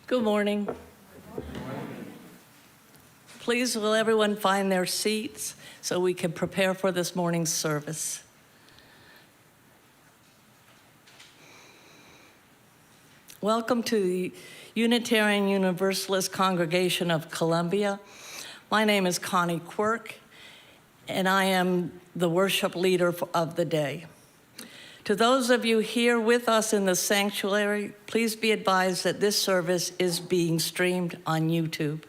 Good morning. Please will everyone find their seats so we can prepare for this morning's service. Welcome to the Unitarian Universalist Congregation of Columbia. My name is Connie Quirk, and I am the worship leader of the day. To those of you here with us in the sanctuary, please be advised that this service is being streamed on YouTube.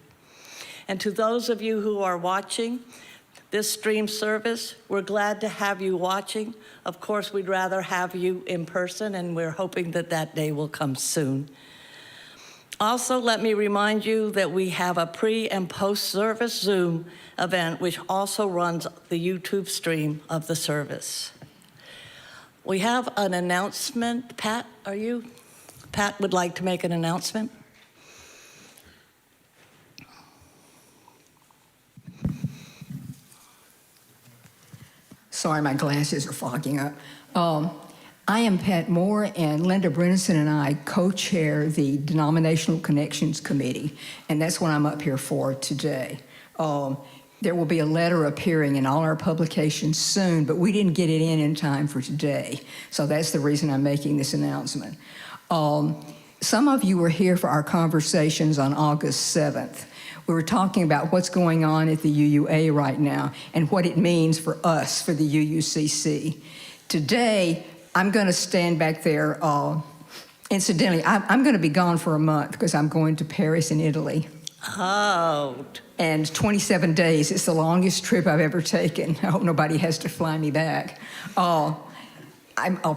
And to those of you who are watching this stream service, we're glad to have you watching. Of course, we'd rather have you in person, and we're hoping that that day will come soon. Also, let me remind you that we have a pre- and post-service Zoom event, which also runs the YouTube stream of the service. We have an announcement. Pat, are you? Pat would like to make an announcement. Sorry, my glasses are fogging up. I am Pat Moore, and Linda Brenison and I co-chair the Denominational Connections Committee, and that's what I'm up here for today. There will be a letter appearing in all our publications soon, but we didn't get it in time for today, so that's the reason I'm making this announcement. Some of you were here for our conversations on August 7th. We were talking about what's going on at the UUA right now and what it means for us, for the UUCC. Today, I'm going to stand back there. Incidentally, I'm going to be gone for a month because I'm going to Paris in Italy. Oh. And 27 days. It's the longest trip I've ever taken. I hope nobody has to fly me back. I'll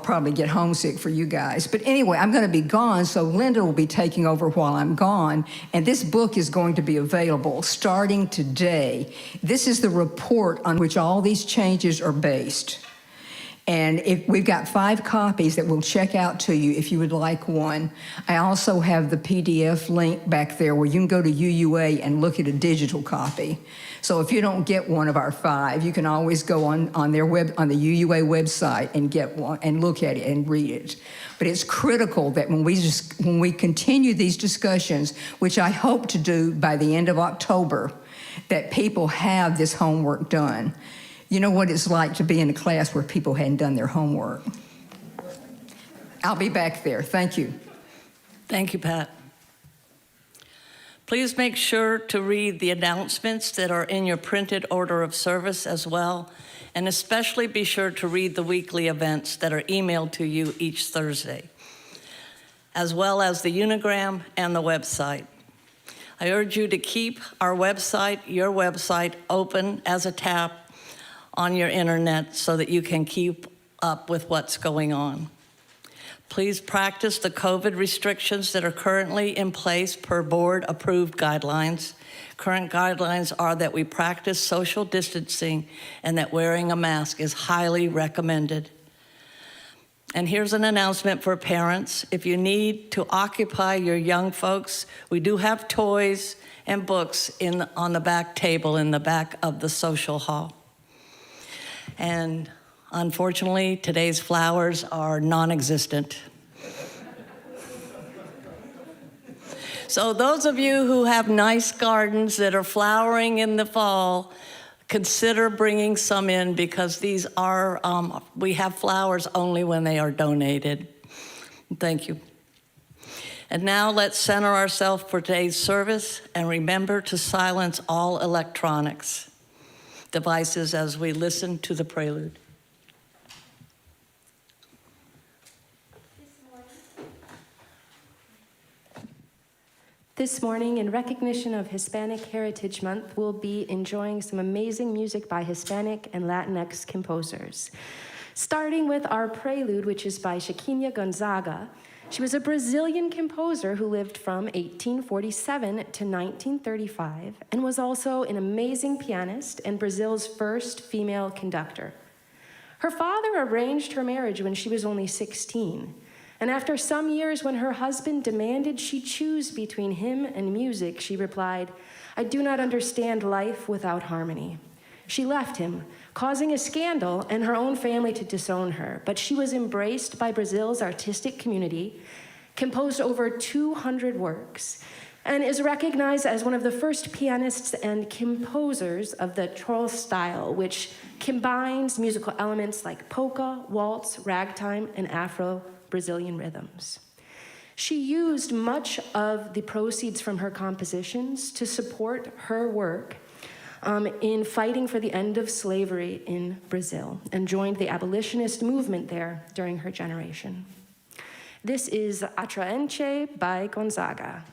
probably get homesick for you guys. But anyway, I'm going to be gone, so Linda will be taking over while I'm gone. And this book is going to be available starting today. This is the report on which all these changes are based. And we've got 5 copies that we'll check out to you if you would like one. I also have the PDF link back there where you can go to UUA and look at a digital copy. So if you don't get one of our 5, you can always go on the UUA website and get one and look at it and read it. But it's critical that when we continue these discussions, which I hope to do by the end of October, that people have this homework done. You know what it's like to be in a class where people hadn't done their homework. I'll be back there. Thank you. Thank you, Pat. Please make sure to read the announcements that are in your printed order of service as well, and especially be sure to read the weekly events that are emailed to you each Thursday, as well as the Unigram and the website. I urge you to keep our website, your website, open as a tab on your internet so that you can keep up with what's going on. Please practice the COVID restrictions that are currently in place per board-approved guidelines. Current guidelines are that we practice social distancing and that wearing a mask is highly recommended. And here's an announcement for parents. If you need to occupy your young folks, we do have toys and books on the back table in the back of the social hall. And unfortunately, today's flowers are non-existent. So those of you who have nice gardens that are flowering in the fall, consider bringing some in because these are, we have flowers only when they are donated. Thank you. And now let's center ourselves for today's service and remember to silence all electronics devices as we listen to the prelude. This morning, in recognition of Hispanic Heritage Month, we'll be enjoying some amazing music by Hispanic and Latinx composers. Starting with our prelude, which is by Chiquinha Gonzaga. She was a Brazilian composer who lived from 1847 to 1935 and was also an amazing pianist and Brazil's first female conductor. Her father arranged her marriage when she was only 16, and after some years when her husband demanded she choose between him and music, she replied, "I do not understand life without harmony." She left him, causing a scandal and her own family to disown her, but she was embraced by Brazil's artistic community composed over 200 works, and is recognized as one of the first pianists and composers of the troll style, which combines musical elements like polka, waltz, ragtime, and Afro-Brazilian rhythms. She used much of the proceeds from her compositions to support her work in fighting for the end of slavery in Brazil, and joined the abolitionist movement there during her generation. This is Atraente by Gonzaga.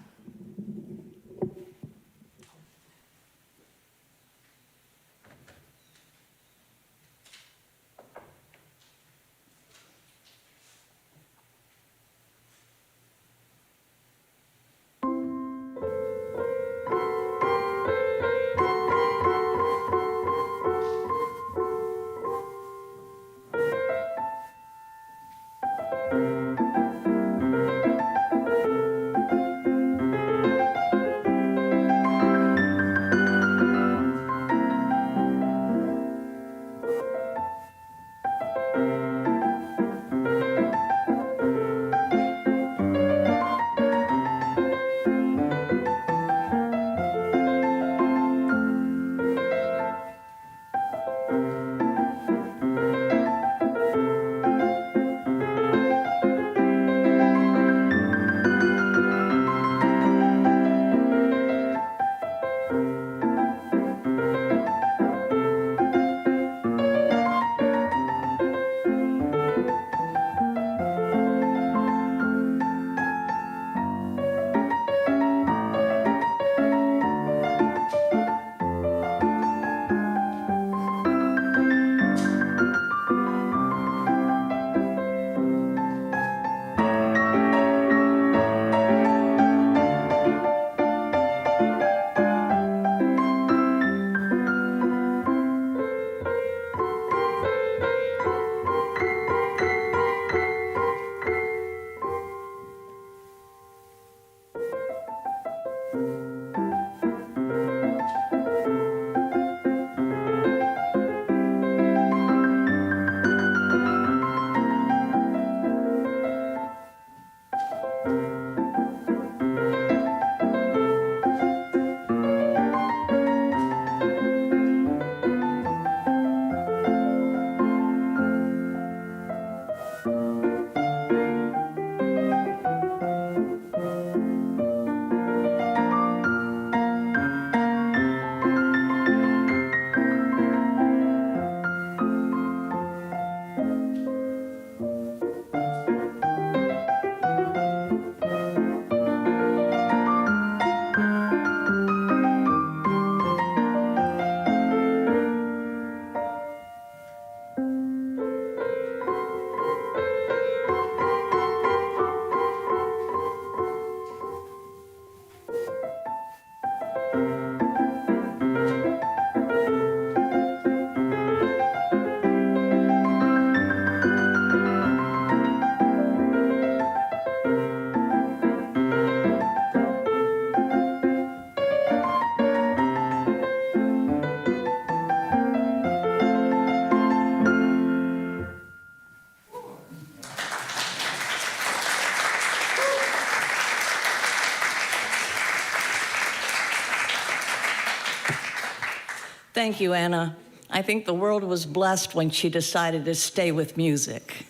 Thank you, Anna. I think the world was blessed when she decided to stay with music.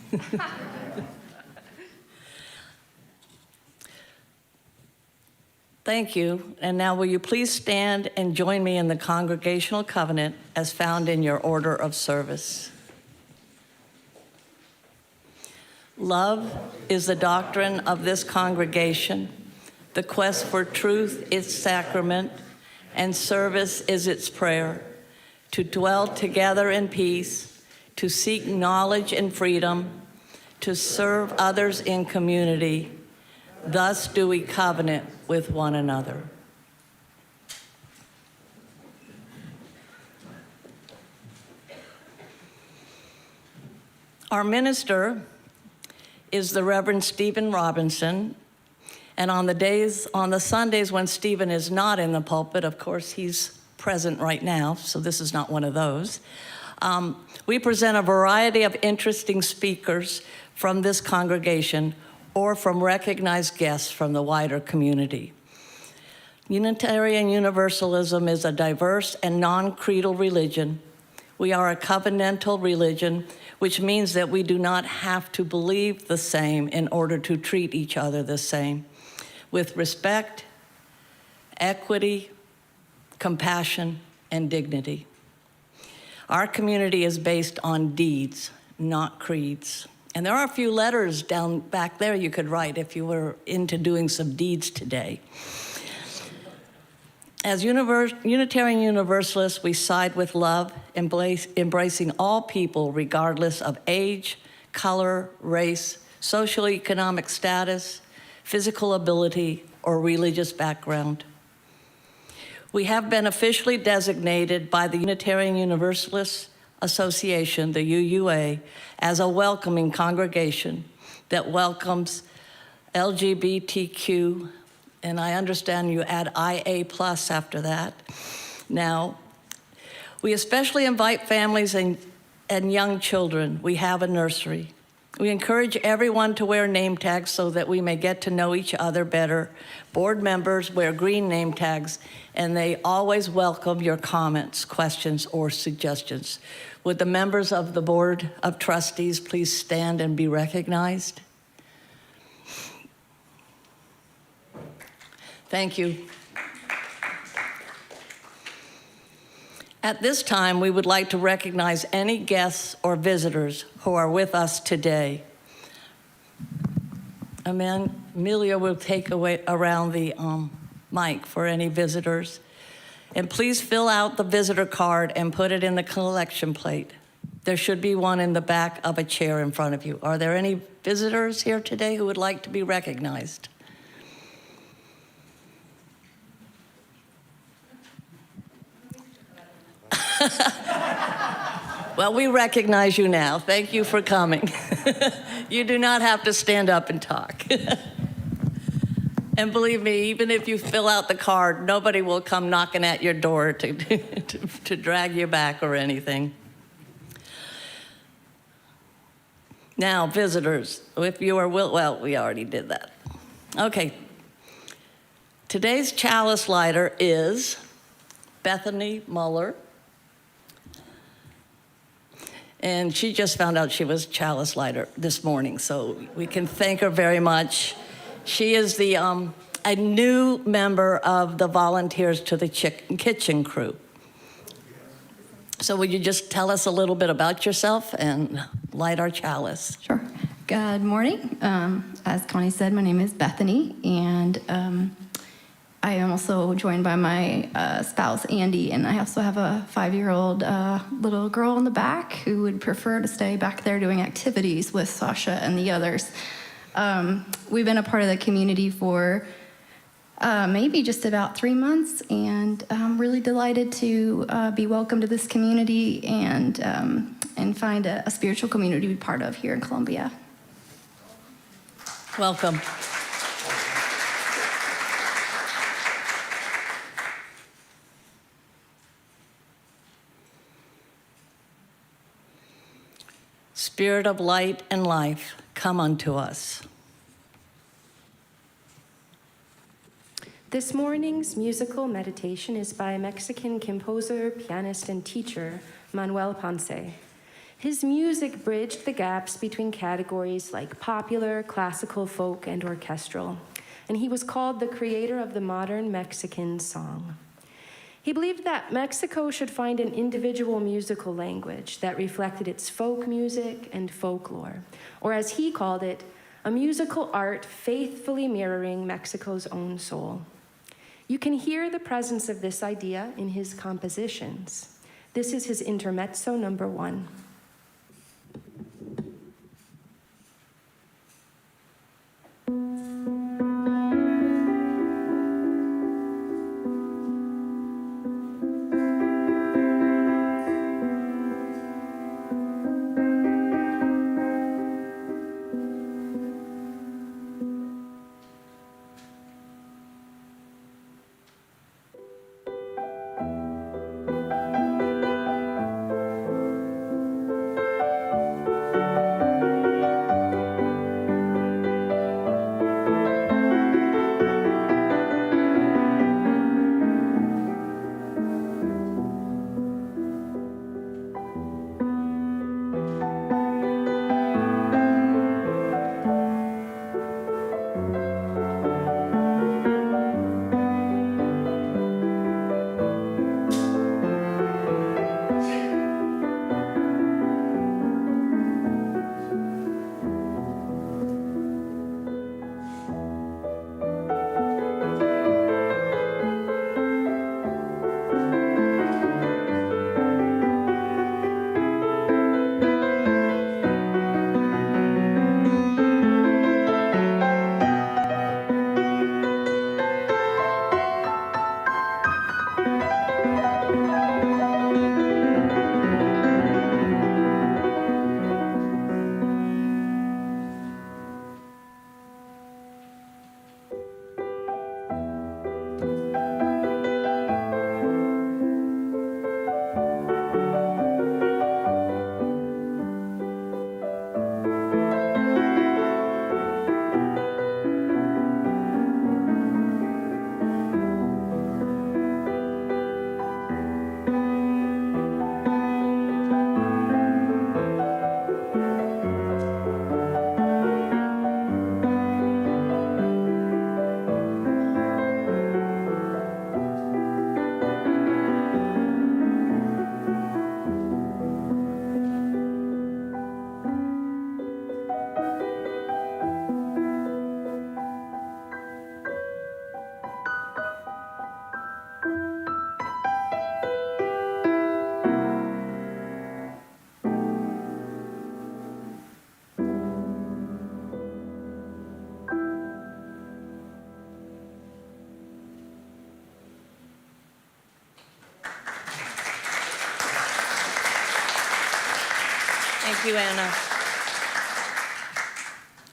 Thank you. And now will you please stand and join me in the congregational covenant as found in your order of service. Love is the doctrine of this congregation. The quest for truth its sacrament, and service is its prayer. To dwell together in peace, to seek knowledge and freedom, to serve others in community. Thus do we covenant with one another. Our minister is the Reverend Stephen Robinson, and on the Sundays when Stephen is not in the pulpit, of course he's present right now, so this is not one of those. We present a variety of interesting speakers from this congregation, or from recognized guests from the wider community. Unitarian Universalism is a diverse and non-creedal religion. We are a covenantal religion, which means that we do not have to believe the same in order to treat each other the same, with respect, equity, compassion, and dignity. Our community is based on deeds, not creeds. And there are a few letters down back there you could write if you were into doing some deeds today. As Unitarian Universalists, we side with love, embracing all people regardless of age, color, race, socioeconomic status, physical ability, or religious background. We have been officially designated by the Unitarian Universalist Association, the UUA, as a welcoming congregation that welcomes LGBTQ, and I understand you add IA plus after that. Now, we especially invite families and young children. We have a nursery. We encourage everyone to wear name tags so that we may get to know each other better. Board members wear green name tags, and they always welcome your comments, questions, or suggestions. Would the members of the Board of Trustees please stand and be recognized? Thank you. At this time, we would like to recognize any guests or visitors who are with us today. Amelia will take away around the mic for any visitors. And please fill out the visitor card and put it in the collection plate. There should be one in the back of a chair in front of you. Are there any visitors here today who would like to be recognized? Well, we recognize you now. Thank you for coming. You do not have to stand up and talk. And believe me, even if you fill out the card, nobody will come knocking at your door to drag you back or anything. Now, visitors, if you are well, we already did that. Okay. Today's chalice lighter is Bethany Muller. And she just found out she was chalice lighter this morning, so we can thank her very much. She is a new member of the Volunteers to the Kitchen crew. So would you just tell us a little bit about yourself and light our chalice? Sure. Good morning. As Connie said, my name is Bethany, and I am also joined by my spouse, Andy, and I also have a 5-year-old little girl in the back who would prefer to stay back there doing activities with Sasha and the others. We've been a part of the community for maybe just about 3 months, and I'm really delighted to be welcome to this community and find a spiritual community to be part of here in Columbia. Welcome. Spirit of light and life, come unto us. This morning's musical meditation is by Mexican composer, pianist, and teacher Manuel Ponce. His music bridged the gaps between categories like popular, classical, folk, and orchestral, and he was called the creator of the modern Mexican song. He believed that Mexico should find an individual musical language that reflected its folk music and folklore, or as he called it, a musical art faithfully mirroring Mexico's own soul. You can hear the presence of this idea in his compositions. This is his Intermezzo number 1. Thank you, Anna.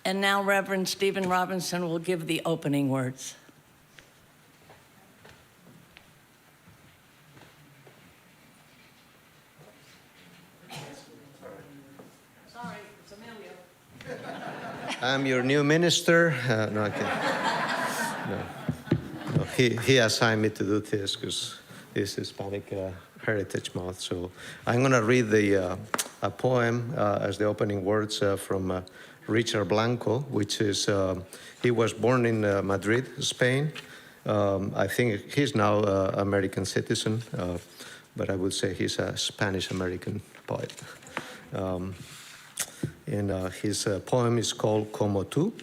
And now Reverend Stephen Robinson will give the opening words. Sorry, it's Emilio. I'm your new minister. No, I can't. No. He assigned me to do this because this is Hispanic Heritage Month. So I'm going to read a poem as the opening words from Richard Blanco, which is, he was born in Madrid, Spain. I think he's now an American citizen, but I would say he's a Spanish-American poet. And his poem is called Como tú,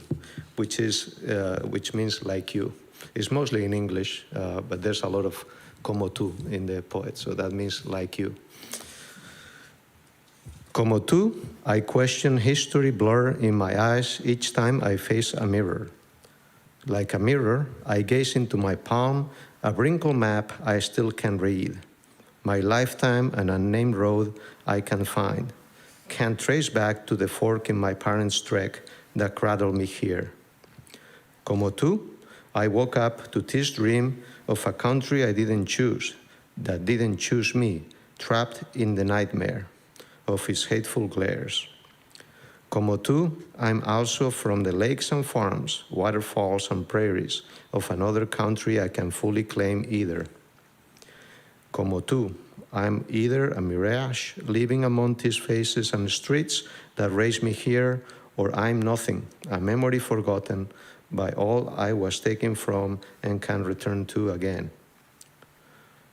which means like you. It's mostly in English, but there's a lot of como tú in the poet, so that means like you. Como tú, I question history blur in my eyes each time I face a mirror. Like a mirror, I gaze into my palm, a wrinkled map I still can read. My lifetime, an unnamed road I can find. Can't trace back to the fork in my parents' trek that cradled me here. Como tú, I woke up to this dream of a country I didn't choose, that didn't choose me, trapped in the nightmare of its hateful glares. Como tú, I'm also from the lakes and farms, waterfalls and prairies of another country I can fully claim either. Como tú, I'm either a mirage living among these faces and streets that raised me here, or I'm nothing, a memory forgotten by all I was taken from and can return to again.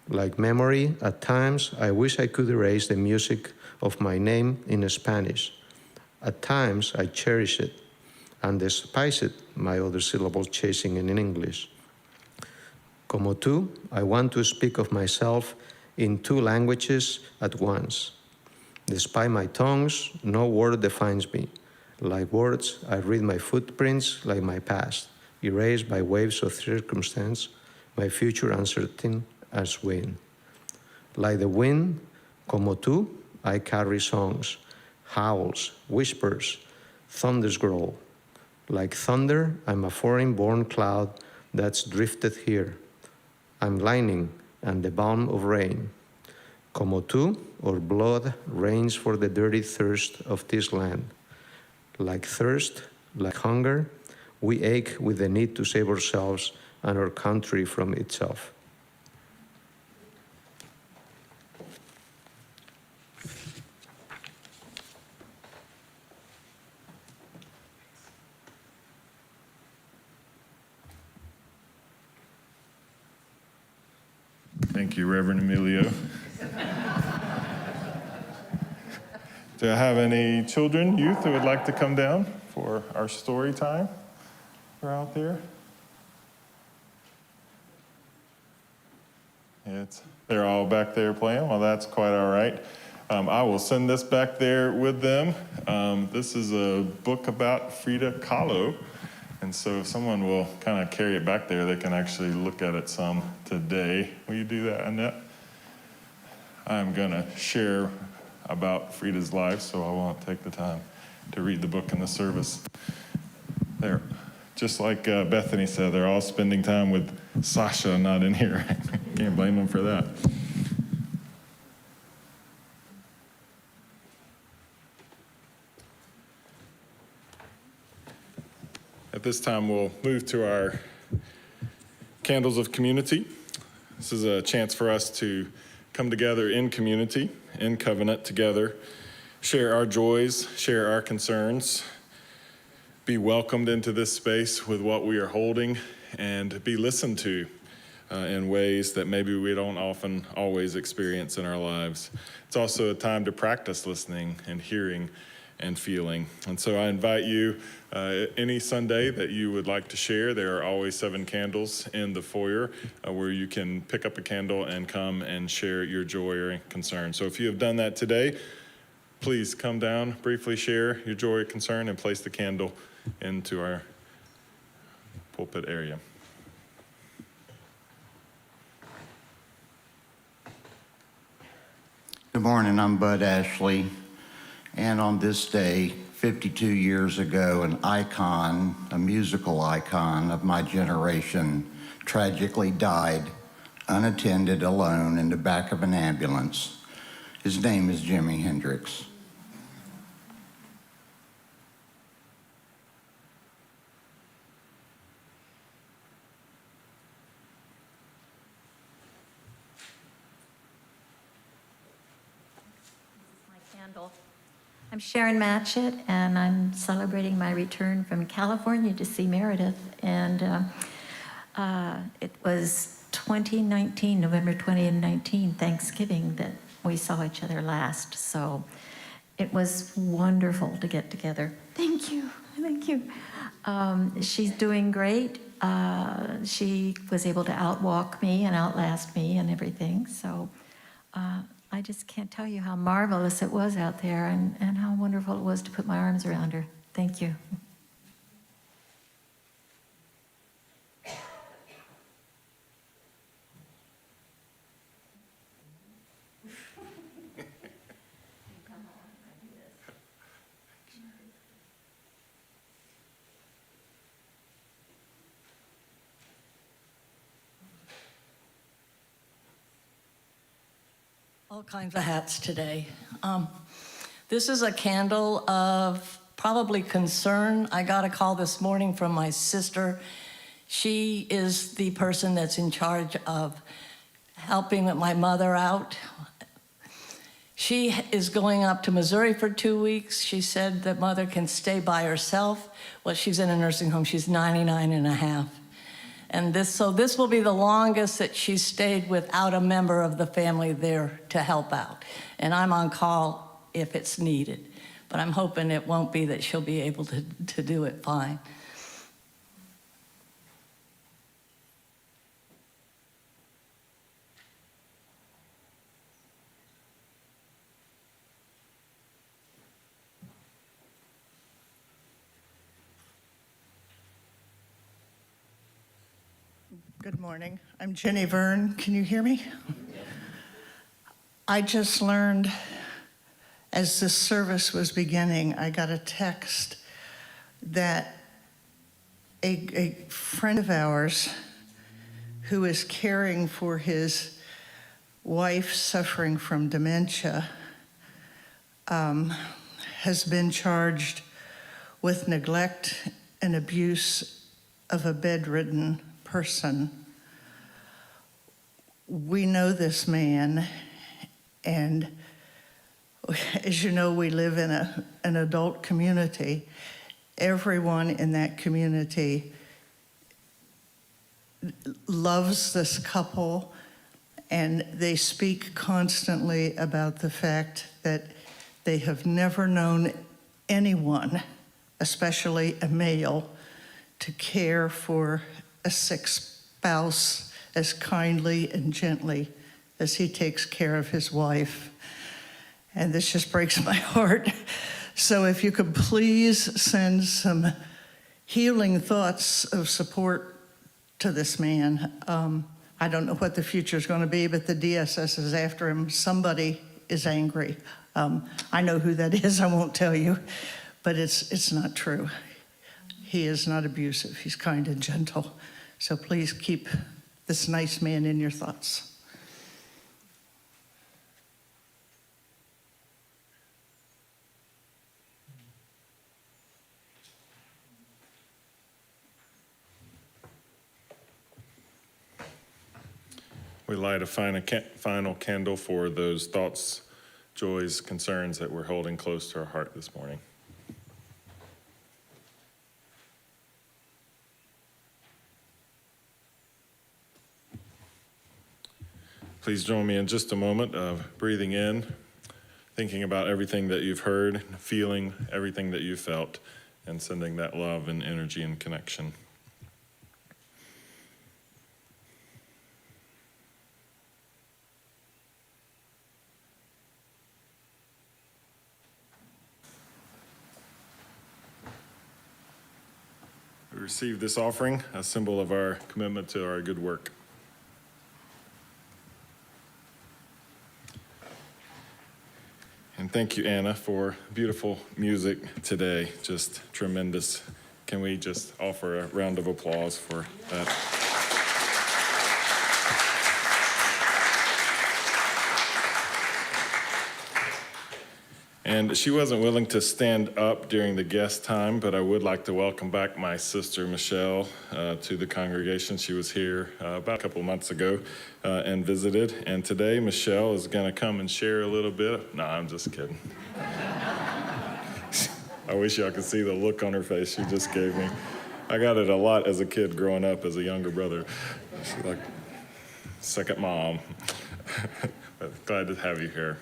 Like memory, at times I wish I could erase the music of my name in Spanish. At times I cherish it and despise it, my other syllables chasing in English. Como tú, I want to speak of myself in two languages at once. Despite my tongues, no word defines me. Like words, I read my footprints like my past, erased by waves of circumstance, my future uncertain as wind. Like the wind, como tú, I carry songs, howls, whispers, thunder's growl. Like thunder, I'm a foreign-born cloud that's drifted here. I'm lightning and the balm of rain. Como tú, our blood rains for the dirty thirst of this land. Like thirst, like hunger, we ache with the need to save ourselves and our country from itself. Thank you, Reverend Emilio. Do I have any children, youth who would like to come down for our story time? They're out there. They're all back there playing. Well, that's quite all right. I will send this back there with them. This is a book about Frida Kahlo. And so if someone will kind of carry it back there, they can actually look at it some today. Will you do that, Annette? I'm going to share about Frida's life, so I won't take the time to read the book in the service. They're, just like Bethany said, they're all spending time with Sasha, not in here. Can't blame them for that. At this time, we'll move to our Candles of Community. This is a chance for us to come together in community, in covenant together, share our joys, share our concerns, be welcomed into this space with what we are holding, and be listened to in ways that maybe we don't often always experience in our lives. It's also a time to practice listening and hearing and feeling. And so I invite you, any Sunday that you would like to share, there are always 7 candles in the foyer where you can pick up a candle and come and share your joy or concern. So if you have done that today, please come down, briefly share your joy or concern, and place the candle into our pulpit area. Good morning, I'm Bud Ashley, And on this day, 52 years ago, an icon, a musical icon of my generation, tragically died unattended, alone in the back of an ambulance. His name is Jimi Hendrix. My candle. I'm Sharon Matchett, and I'm celebrating my return from California to see Meredith. And it was 2019, November 2019, Thanksgiving, that we saw each other last. So it was wonderful to get together. Thank you. Thank you. She's doing great. She was able to outwalk me and outlast me and everything. So I just can't tell you how marvelous it was out there and how wonderful it was to put my arms around her. Thank you. All kinds of hats today. This is a candle of probably concern. I got a call this morning from my sister. She is the person that's in charge of helping with my mother out. She is going up to Missouri for 2 weeks. She said that mother can stay by herself. Well, she's in a nursing home. She's 99 and a half. And this will be the longest that she's stayed without a member of the family there to help out. And I'm on call if it's needed. But I'm hoping it won't be that she'll be able to do it fine. Good morning. I'm Jenny Verne. Can you hear me? I just learned as this service was beginning, I got a text that a friend of ours who is caring for his wife suffering from dementia has been charged with neglect and abuse of a bedridden person. We know this man, and as you know, we live in an adult community. Everyone in that community loves this couple, and they speak constantly about the fact that they have never known anyone, especially a male, to care for a sick spouse as kindly and gently as he takes care of his wife. And this just breaks my heart. So if you could please send some healing thoughts of support to this man. I don't know what the future is going to be, but the DSS is after him. Somebody is angry. I know who that is, I won't tell you, but it's not true. He is not abusive, he's kind and gentle. So please keep this nice man in your thoughts. We light a final candle for those thoughts, joys, concerns that we're holding close to our heart this morning. Please join me in just a moment of breathing in, thinking about everything that you've heard, feeling everything that you felt, and sending that love and energy and connection. We receive this offering, a symbol of our commitment to our good work. And thank you, Anna, for beautiful music today. Just tremendous. Can we just offer a round of applause for that? And she wasn't willing to stand up during the guest time, but I would like to welcome back my sister, Michelle, to the congregation. She was here about a couple of months ago and visited. And today, Michelle is going to come and share a little bit. No, I'm just kidding. I wish y'all could see the look on her face she just gave me. I got it a lot as a kid growing up as a younger brother. She's like, second mom. But glad to have you here.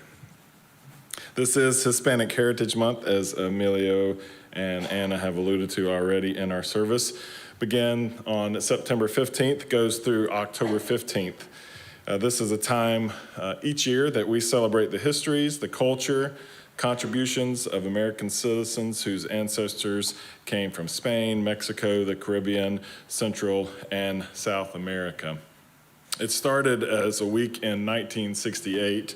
This is Hispanic Heritage Month, as Emilio and Anna have alluded to already in our service. Began on September 15th, goes through October 15th. This is a time each year that we celebrate the histories, the culture, contributions of American citizens whose ancestors came from Spain, Mexico, the Caribbean, Central, and South America. It started as a week in 1968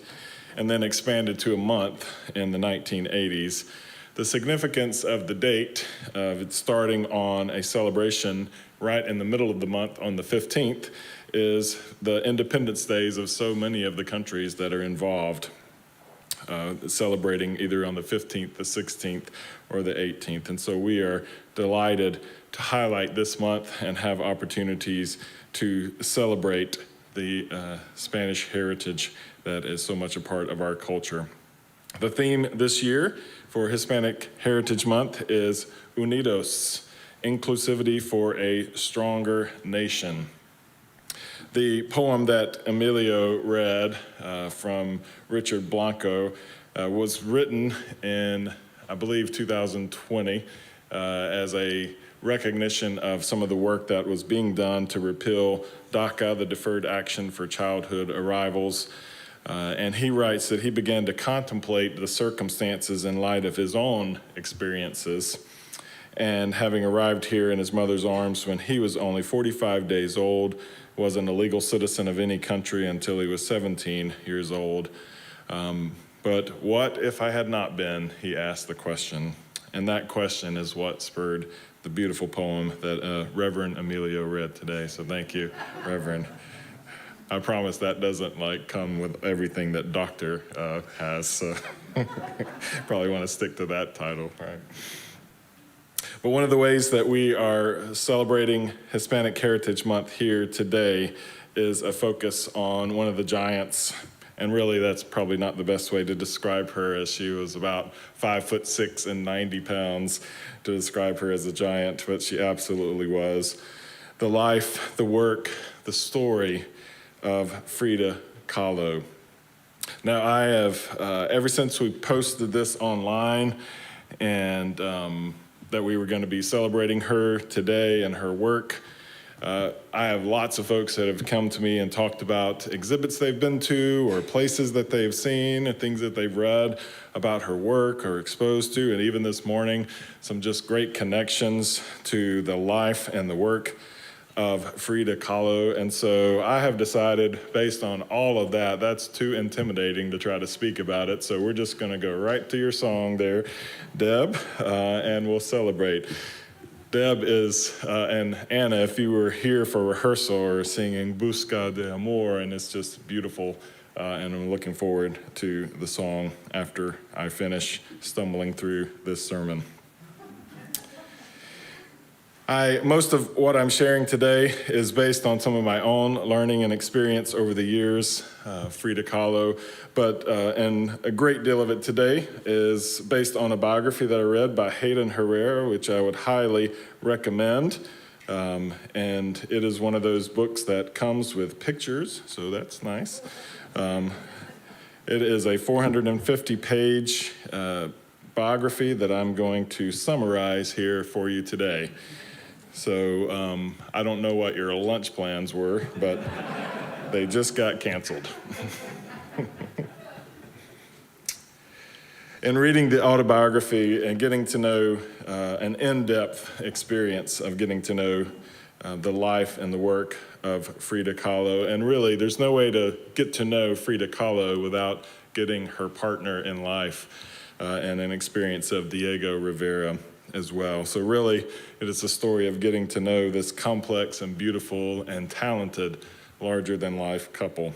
and then expanded to a month in the 1980s. The significance of the date of it starting on a celebration right in the middle of the month on the 15th is the Independence Days of so many of the countries that are involved, celebrating either on the 15th, the 16th, or the 18th. And so we are delighted to highlight this month and have opportunities to celebrate the Spanish heritage that is so much a part of our culture. The theme this year for Hispanic Heritage Month is Unidos, inclusivity for a stronger nation. The poem that Emilio read from Richard Blanco was written in, I believe, 2020 as a recognition of some of the work that was being done to repeal DACA, the Deferred Action for Childhood Arrivals. And he writes that he began to contemplate the circumstances in light of his own experiences. And having arrived here in his mother's arms when he was only 45 days old, wasn't a legal citizen of any country until he was 17 years old. But what if I had not been, he asked the question. And that question is what spurred the beautiful poem that Reverend Emilio read today. So thank you, Reverend. I promise that doesn't come with everything that Doctor has, so probably want to stick to that title, right? But one of the ways that we are celebrating Hispanic Heritage Month here today is a focus on one of the giants, and really that's probably not the best way to describe her, as she was about 5'6" and 90 pounds to describe her as a giant, but she absolutely was. The life, the work, the story of Frida Kahlo. Now I have, ever since we posted this online and that we were going to be celebrating her today and her work, I have lots of folks that have come to me and talked about exhibits they've been to or places that they've seen and things that they've read about her work or exposed to, and even this morning, some just great connections to the life and the work of Frida Kahlo. And so I have decided, based on all of that, that's too intimidating to try to speak about it. So we're just going to go right to your song there, Deb, and we'll celebrate. Deb is, and Anna, if you were here for rehearsal, or singing Busca de Amor, and it's just beautiful. And I'm looking forward to the song after I finish stumbling through this sermon. Most of what I'm sharing today is based on some of my own learning and experience over the years, Frida Kahlo, and a great deal of it today is based on a biography that I read by Hayden Herrera, which I would highly recommend. And it is one of those books that comes with pictures, so that's nice. It is a 450-page biography that I'm going to summarize here for you today. So I don't know what your lunch plans were, but they just got canceled. In reading the autobiography and getting to know an in-depth experience of getting to know the life and the work of Frida Kahlo. And really, there's no way to get to know Frida Kahlo without getting her partner in life and an experience of Diego Rivera as well. So really, it is a story of getting to know this complex and beautiful and talented, larger-than-life couple.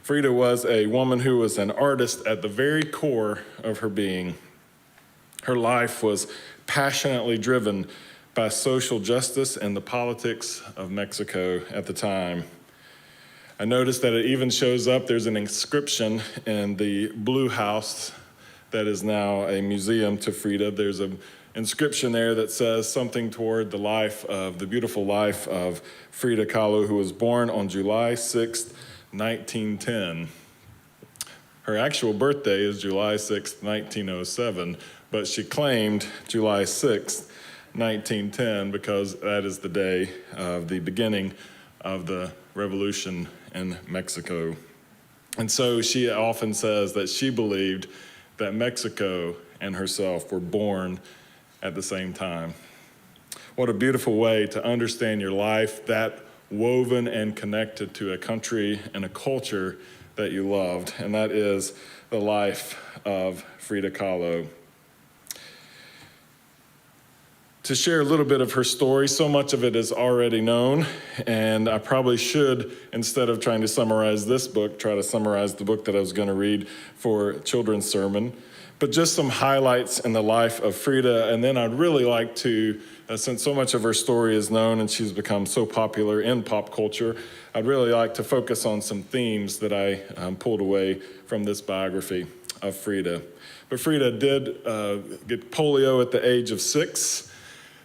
Frida was a woman who was an artist at the very core of her being. Her life was passionately driven by social justice and the politics of Mexico at the time. I noticed that it even shows up, there's an inscription in the Blue House that is now a museum to Frida. There's an inscription there that says something toward the beautiful life of Frida Kahlo, who was born on July 6th, 1910. Her actual birthday is July 6th, 1907, but she claimed July 6th, 1910, because that is the day of the beginning of the revolution in Mexico. And so she often says that she believed that Mexico and herself were born at the same time. What a beautiful way to understand your life, that woven and connected to a country and a culture that you loved, and that is the life of Frida Kahlo. To share a little bit of her story, so much of it is already known, and I probably should, instead of trying to summarize this book, try to summarize the book that I was going to read for a children's sermon. But just some highlights in the life of Frida, and then I'd really like to, since so much of her story is known and she's become so popular in pop culture, I'd really like to focus on some themes that I pulled away from this biography of Frida. But Frida did get polio at the age of 6.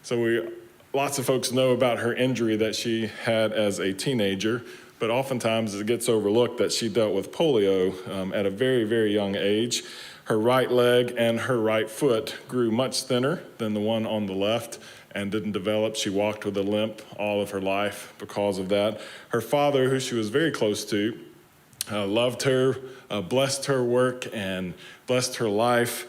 So lots of folks know about her injury that she had as a teenager, but oftentimes it gets overlooked that she dealt with polio at a very, very young age. Her right leg and her right foot grew much thinner than the one on the left and didn't develop. She walked with a limp all of her life because of that. Her father, who she was very close to, loved her, blessed her work, and blessed her life,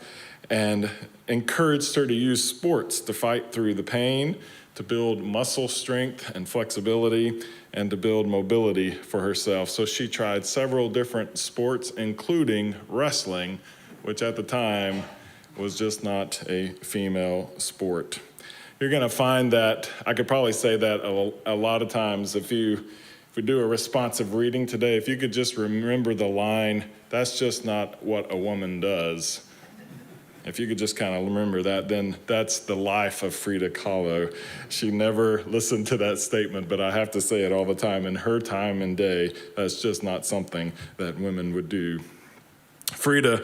and encouraged her to use sports to fight through the pain, to build muscle strength and flexibility, and to build mobility for herself. So she tried several different sports, including wrestling, which at the time was just not a female sport. You're gonna find that, I could probably say that a lot of times if we do a responsive reading today, if you could just remember the line, "That's just not what a woman does." If you could just kind of remember that, then that's the life of Frida Kahlo. She never listened to that statement, but I have to say it all the time. In her time and day, that's just not something that women would do. Frida,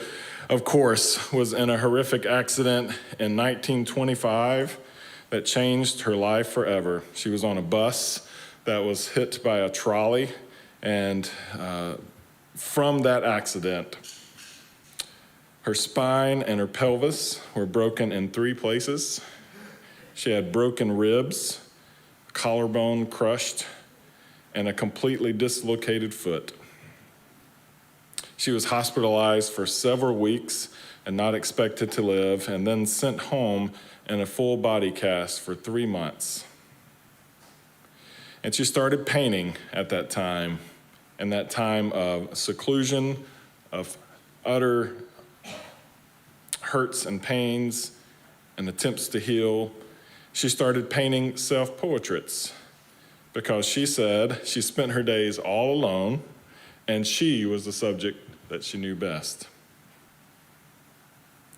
of course, was in a horrific accident in 1925 that changed her life forever. She was on a bus that was hit by a trolley, and from that accident, her spine and her pelvis were broken in 3 places. She had broken ribs, collarbone crushed, and a completely dislocated foot. She was hospitalized for several weeks and not expected to live, and then sent home in a full body cast for 3 months. And she started painting at that time, in that time of seclusion, of utter hurts and pains and attempts to heal. She started painting self-portraits because she said she spent her days all alone and she was the subject that she knew best.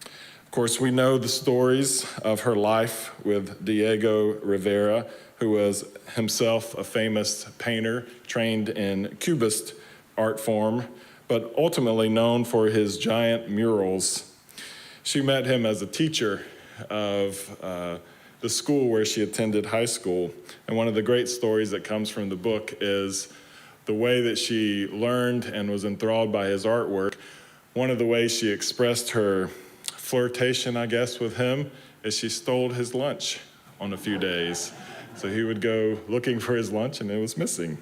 Of course, we know the stories of her life with Diego Rivera, who was himself a famous painter trained in Cubist art form, but ultimately known for his giant murals. She met him as a teacher of the school where she attended high school. And one of the great stories that comes from the book is the way that she learned and was enthralled by his artwork. One of the ways she expressed her flirtation, I guess, with him is she stole his lunch on a few days. So he would go looking for his lunch and it was missing.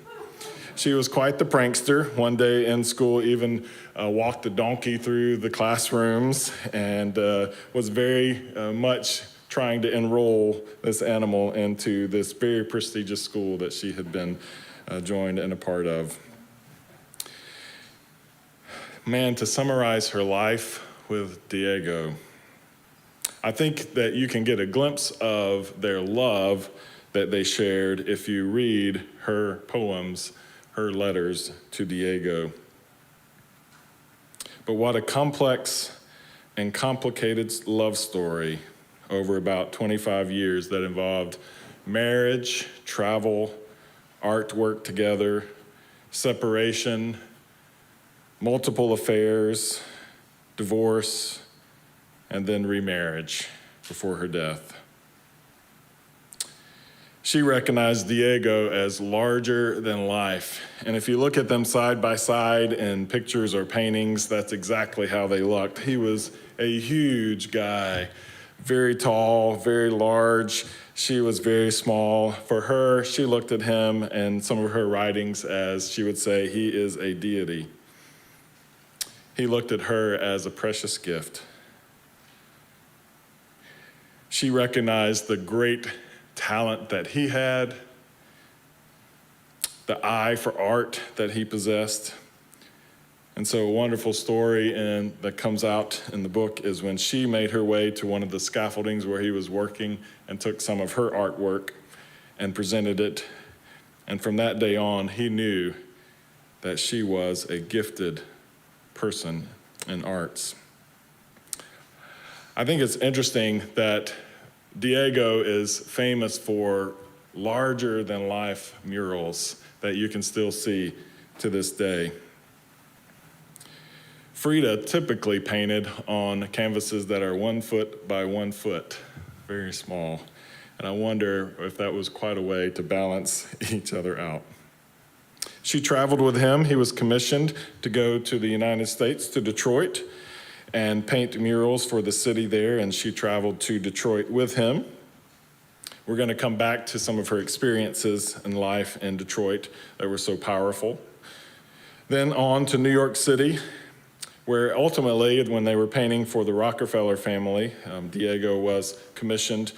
She was quite the prankster. One day in school, even walked the donkey through the classrooms and was very much trying to enroll this animal into this very prestigious school that she had been joined and a part of. Man, to summarize her life with Diego, I think that you can get a glimpse of their love that they shared if you read her poems, her letters to Diego. But what a complex and complicated love story over about 25 years that involved marriage, travel, artwork together, separation, multiple affairs, divorce, and then remarriage before her death. She recognized Diego as larger than life. And if you look at them side by side in pictures or paintings, that's exactly how they looked. He was a huge guy, very tall, very large. She was very small. For her, she looked at him and some of her writings as she would say, he is a deity. He looked at her as a precious gift. She recognized the great talent that he had, the eye for art that he possessed. And so a wonderful story that comes out in the book is when she made her way to one of the scaffoldings where he was working and took some of her artwork and presented it. And from that day on, he knew that she was a gifted person in arts. I think it's interesting that Diego is famous for larger than life murals that you can still see to this day. Frida typically painted on canvases that are 1 foot by 1 foot, very small. And I wonder if that was quite a way to balance each other out. She traveled with him. He was commissioned to go to the United States, to Detroit, and paint murals for the city there, and she traveled to Detroit with him. We're going to come back to some of her experiences in life in Detroit that were so powerful. Then on to New York City, where ultimately, when they were painting for the Rockefeller family, Diego was commissioned.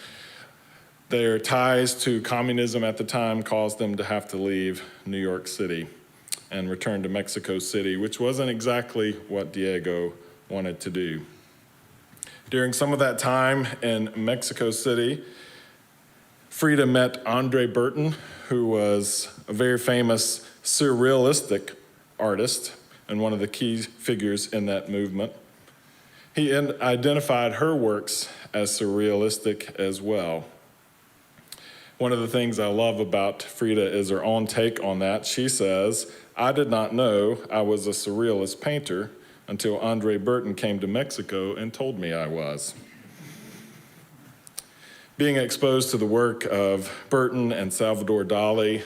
Their ties to communism at the time caused them to have to leave New York City and return to Mexico City, which wasn't exactly what Diego wanted to do. During some of that time in Mexico City, Frida met Andre Burton, who was a very famous Surrealistic artist and one of the key figures in that movement. He identified her works as surrealistic as well. One of the things I love about Frida is her own take on that. She says, "I did not know I was a surrealist painter until Andre Burton came to Mexico and told me I was." Being exposed to the work of Burton and Salvador Dali,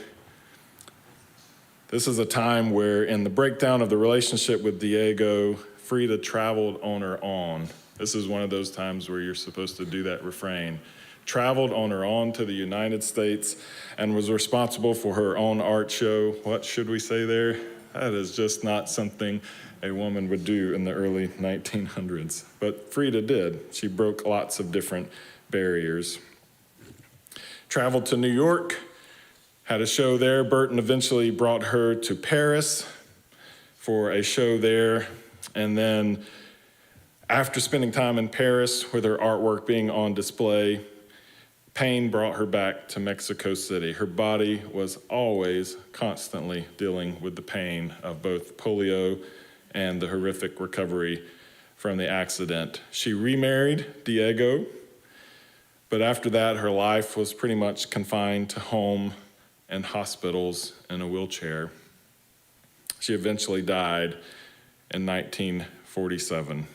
this is a time where in the breakdown of the relationship with Diego, Frida traveled on her own. This is one of those times where you're supposed to do that refrain. Traveled on her own to the United States and was responsible for her own art show. What should we say there? That is just not something a woman would do in the early 1900s. But Frida did. She broke lots of different barriers. Traveled to New York, had a show there. Burton eventually brought her to Paris for a show there. And then after spending time in Paris with her artwork being on display, pain brought her back to Mexico City. Her body was always constantly dealing with the pain of both polio and the horrific recovery from the accident. She remarried Diego, but after that, her life was pretty much confined to home and hospitals in a wheelchair. She eventually died in 1947.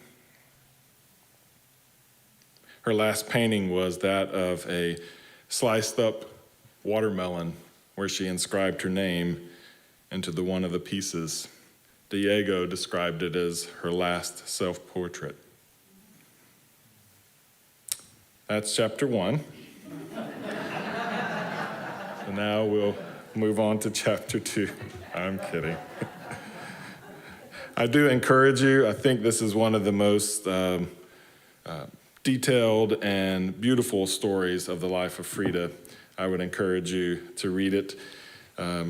Her last painting was that of a sliced up watermelon where she inscribed her name into one of the pieces. Diego described it as her last self-portrait. That's chapter 1. So now we'll move on to chapter 2. I'm kidding. I do encourage you. I think this is one of the most detailed and beautiful stories of the life of Frida. I would encourage you to read it.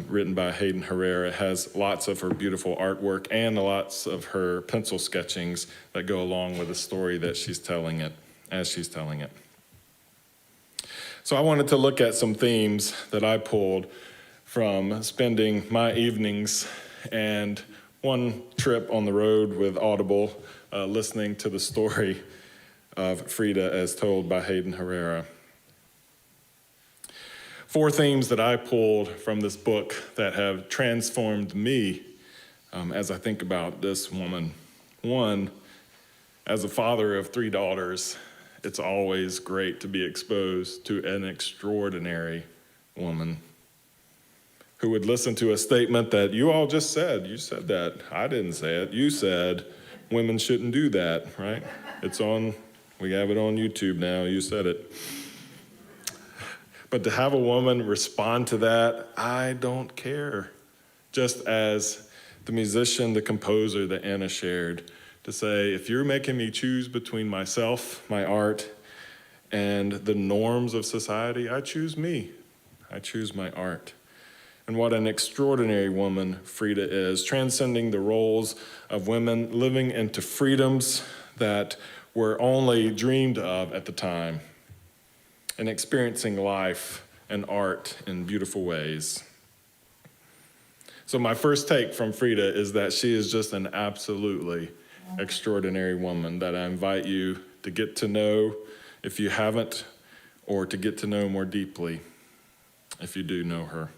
Written by Hayden Herrera. It has lots of her beautiful artwork and lots of her pencil sketchings that go along with the story that she's telling it, as she's telling it. So I wanted to look at some themes that I pulled from spending my evenings and one trip on the road with Audible, listening to the story of Frida as told by Hayden Herrera. 4 themes that I pulled from this book that have transformed me as I think about this woman. 1, as a father of 3 daughters, it's always great to be exposed to an extraordinary woman who would listen to a statement that you all just said. You said that. I didn't say it. You said women shouldn't do that, right? We have it on YouTube now. You said it. But to have a woman respond to that, I don't care. Just as the musician, the composer that Anna shared, to say, if you're making me choose between myself, my art, and the norms of society, I choose me. I choose my art. And what an extraordinary woman Frida is, transcending the roles of women, living into freedoms that were only dreamed of at the time, and experiencing life and art in beautiful ways. So my first take from Frida is that she is just an absolutely extraordinary woman that I invite you to get to know if you haven't, or to get to know more deeply if you do know her.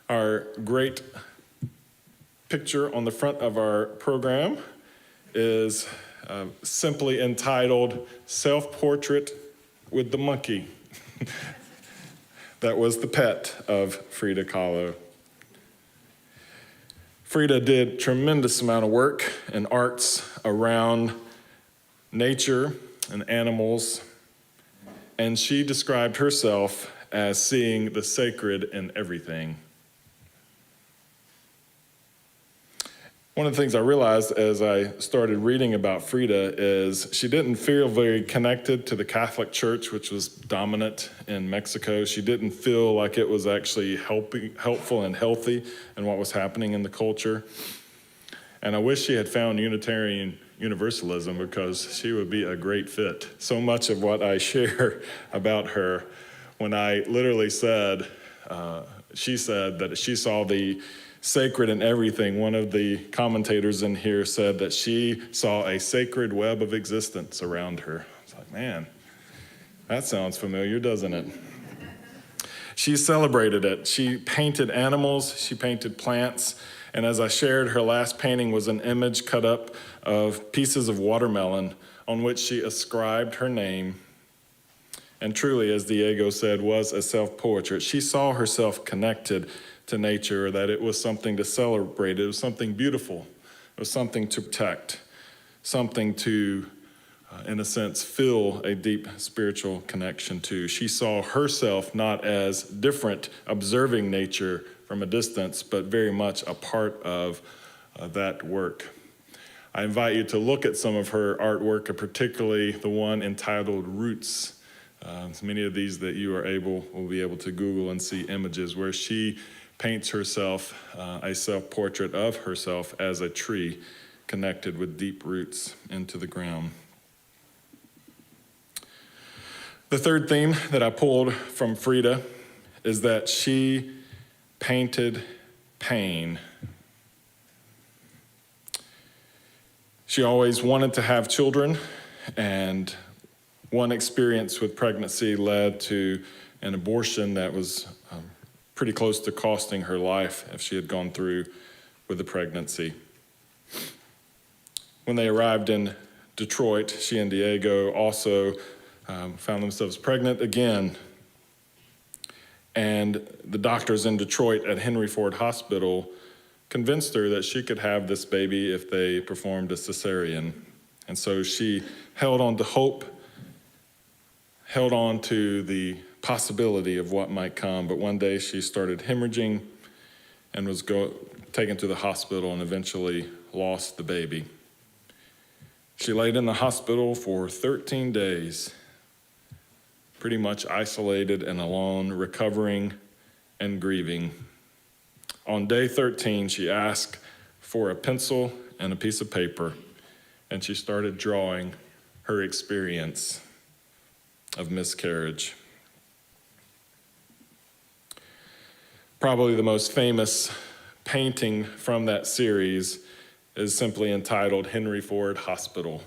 Our great picture on the front of our program is simply entitled Self-Portrait with the Monkey. That was the pet of Frida Kahlo. Frida did tremendous amount of work in arts around nature and animals, and she described herself as seeing the sacred in everything. One of the things I realized as I started reading about Frida is she didn't feel very connected to the Catholic Church, which was dominant in Mexico. She didn't feel like it was actually helpful and healthy in what was happening in the culture. And I wish she had found Unitarian Universalism, because she would be a great fit. So much of what I share about her, when I literally said, she said that she saw the sacred in everything. One of the commentators in here said that she saw a sacred web of existence around her. It's like, man, that sounds familiar, doesn't it? She celebrated it. She painted animals, she painted plants, and as I shared, her last painting was an image cut up of pieces of watermelon on which she ascribed her name, and truly, as Diego said, was a self-portrait. She saw herself connected to nature, that it was something to celebrate, it was something beautiful, it was something to protect, something to, in a sense, feel a deep spiritual connection to. She saw herself not as different, observing nature from a distance, but very much a part of that work. I invite you to look at some of her artwork, particularly the one entitled Roots. Many of these that you will be able to Google and see images where she paints herself, a self-portrait of herself as a tree connected with deep roots into the ground. The third theme that I pulled from Frida is that she painted pain. She always wanted to have children, and one experience with pregnancy led to an abortion that was pretty close to costing her life if she had gone through with the pregnancy. When they arrived in Detroit, she and Diego also found themselves pregnant again. And the doctors in Detroit at Henry Ford Hospital convinced her that she could have this baby if they performed a cesarean. And so she held on to hope, held on to the possibility of what might come, but one day she started hemorrhaging and was taken to the hospital and eventually lost the baby. She She laid in the hospital for 13 days, pretty much isolated and alone, recovering and grieving. On day 13, she asked for a pencil and a piece of paper, and she started drawing her experience of miscarriage. Probably the most famous painting from that series is simply entitled Henry Ford Hospital,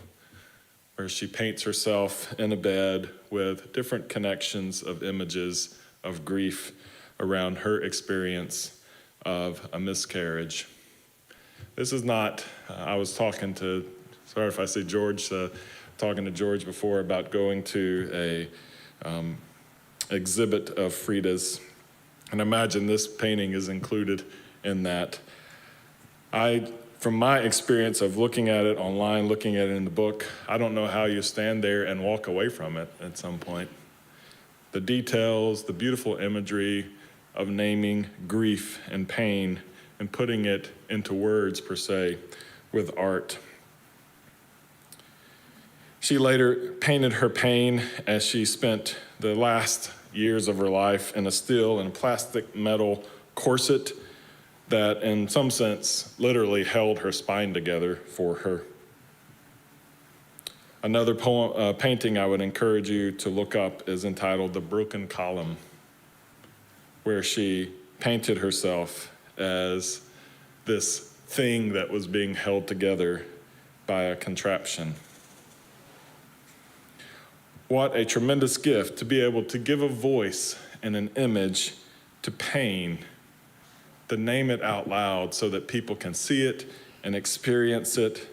where she paints herself in a bed with different connections of images of grief around her experience of a miscarriage. This is not, I was talking to, sorry if I see George, talking to George before about going to a exhibit of Frida's, and imagine this painting is included in that. From my experience of looking at it online, looking at it in the book, I don't know how you stand there and walk away from it at some point. The details, the beautiful imagery of naming grief and pain and putting it into words, per se, with art. She later painted her pain as she spent the last years of her life in a steel and plastic metal corset that in some sense literally held her spine together for her. Another painting I would encourage you to look up is entitled The Broken Column, where she painted herself as this thing that was being held together by a contraption. What a tremendous gift to be able to give a voice and an image to pain, to name it out loud so that people can see it and experience it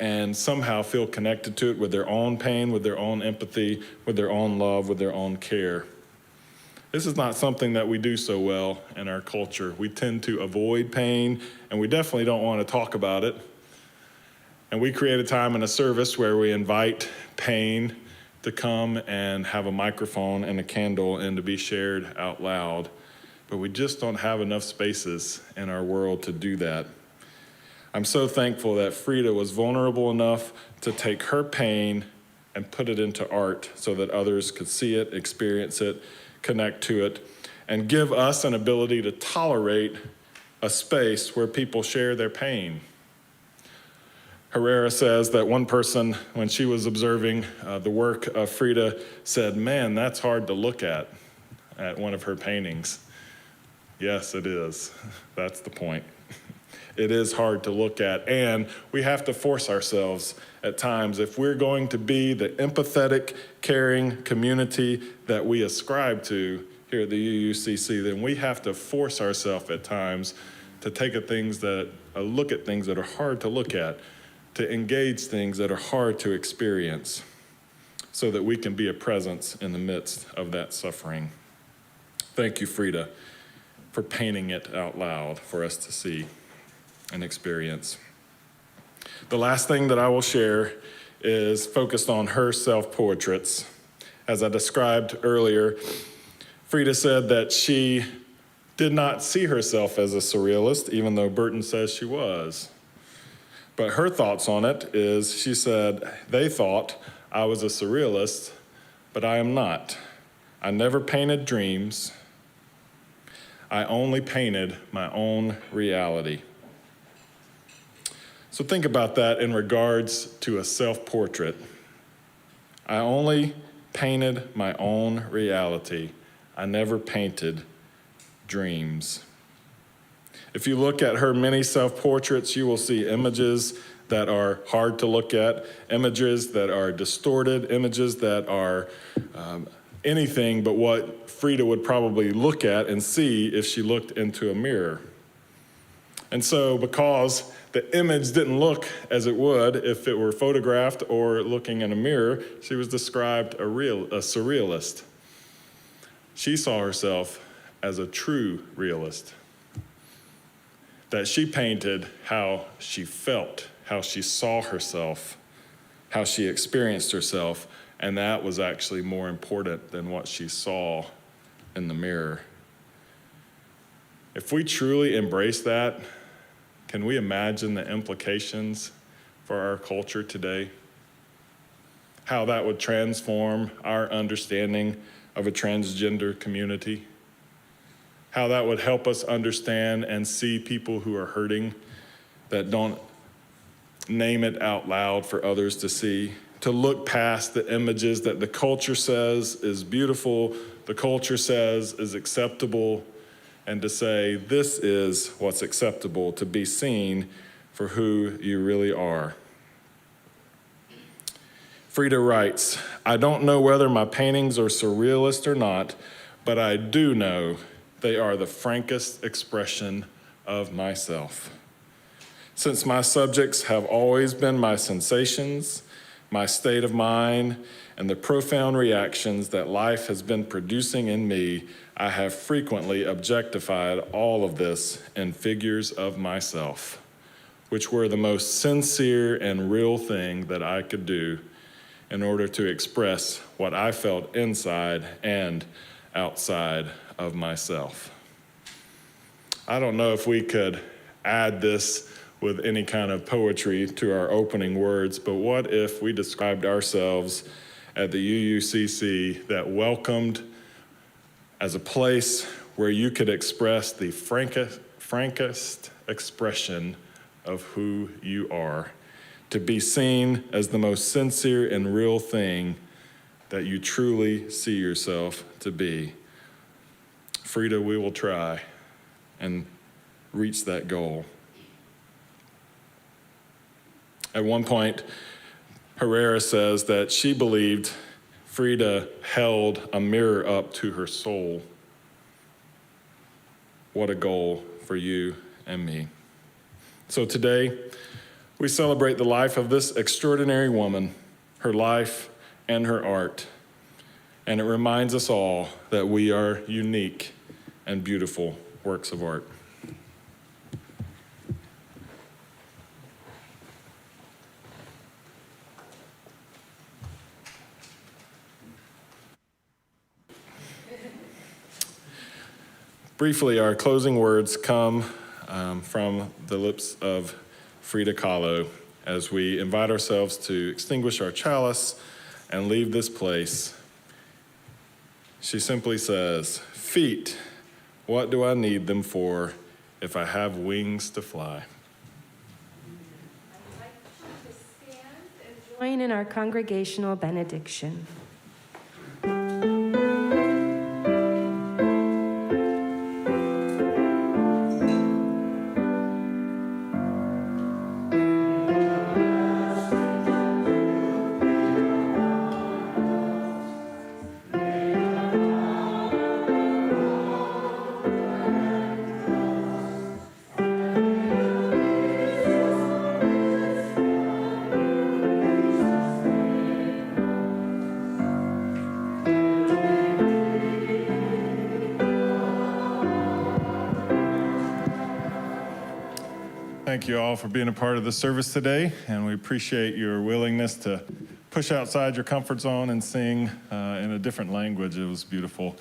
and somehow feel connected to it with their own pain, with their own empathy, with their own love, with their own care. This is not something that we do so well in our culture. We tend to avoid pain, and we definitely don't want to talk about it. And we create a time in a service where we invite pain to come and have a microphone and a candle and to be shared out loud. But we just don't have enough spaces in our world to do that. I'm so thankful that Frida was vulnerable enough to take her pain and put it into art so that others could see it, experience it, connect to it, and give us an ability to tolerate a space where people share their pain. Herrera says that one person, when she was observing the work of Frida, said, "Man, that's hard to look at one of her paintings." Yes, it is. That's the point. It is hard to look at, and we have to force ourselves at times. If we're going to be the empathetic, caring community that we ascribe to here at the UUCC, then we have to force ourselves at times to take a look at things that are hard to look at, to engage things that are hard to experience, so that we can be a presence in the midst of that suffering. Thank you, Frida, for painting it out loud for us to see and experience. The last thing that I will share is focused on her self-portraits. As I described earlier, Frida said that she did not see herself as a surrealist, even though Burton says she was. But her thoughts on it is, she said, they thought I was a surrealist, but I am not. I never painted dreams. I only painted my own reality. So think about that in regards to a self-portrait. I only painted my own reality. I never painted dreams. If you look at her many self-portraits, you will see images that are hard to look at, images that are distorted, images that are anything but what Frida would probably look at and see if she looked into a mirror. And so because the image didn't look as it would if it were photographed or looking in a mirror, she was described a surrealist. She saw herself as a true realist, that she painted how she felt, how she saw herself, how she experienced herself, and that was actually more important than what she saw in the mirror. If we truly embrace that, can we imagine the implications for our culture today? how that would transform our understanding of a transgender community, how that would help us understand and see people who are hurting that don't name it out loud for others to see, to look past the images that the culture says is beautiful, the culture says is acceptable, and to say, this is what's acceptable, to be seen for who you really are. Frida writes, I don't know whether my paintings are surrealist or not, but I do know they are the frankest expression of myself. Since my subjects have always been my sensations, my state of mind, and the profound reactions that life has been producing in me, I have frequently objectified all of this in figures of myself, which were the most sincere and real thing that I could do in order to express what I felt inside and outside of myself. I don't know if we could add this with any kind of poetry to our opening words, but what if we described ourselves at the UUCC that welcomed as a place where you could express the frankest expression of who you are, to be seen as the most sincere and real thing that you truly see yourself to be. Frida, we will try and reach that goal. At one point, Herrera says that she believed Frida held a mirror up to her soul. What a goal for you and me. So today, we celebrate the life of this extraordinary woman, her life and her art. And it reminds us all that we are unique and beautiful works of art. Briefly, our closing words come from the lips of Frida Kahlo as we invite ourselves to extinguish our chalice and leave this place. She simply says, feet, what do I need them for if I have wings to fly? I'd like you to stand and join in our congregational benediction. Thank you all for being a part of the service today, and we appreciate your willingness to push outside your comfort zone and sing in a different language. It was beautiful.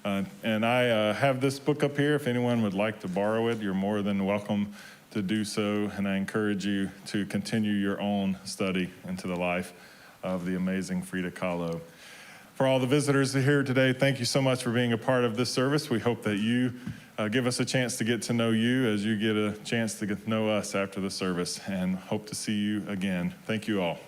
And I have this book up here. If anyone would like to borrow it, you're more than welcome to do so, and I encourage you to continue your own study into the life of the amazing Frida Kahlo. For all the visitors here today, thank you so much for being a part of this service. We hope that you give us a chance to get to know you as you get a chance to get to know us after the service, and hope to see you again. Thank you all.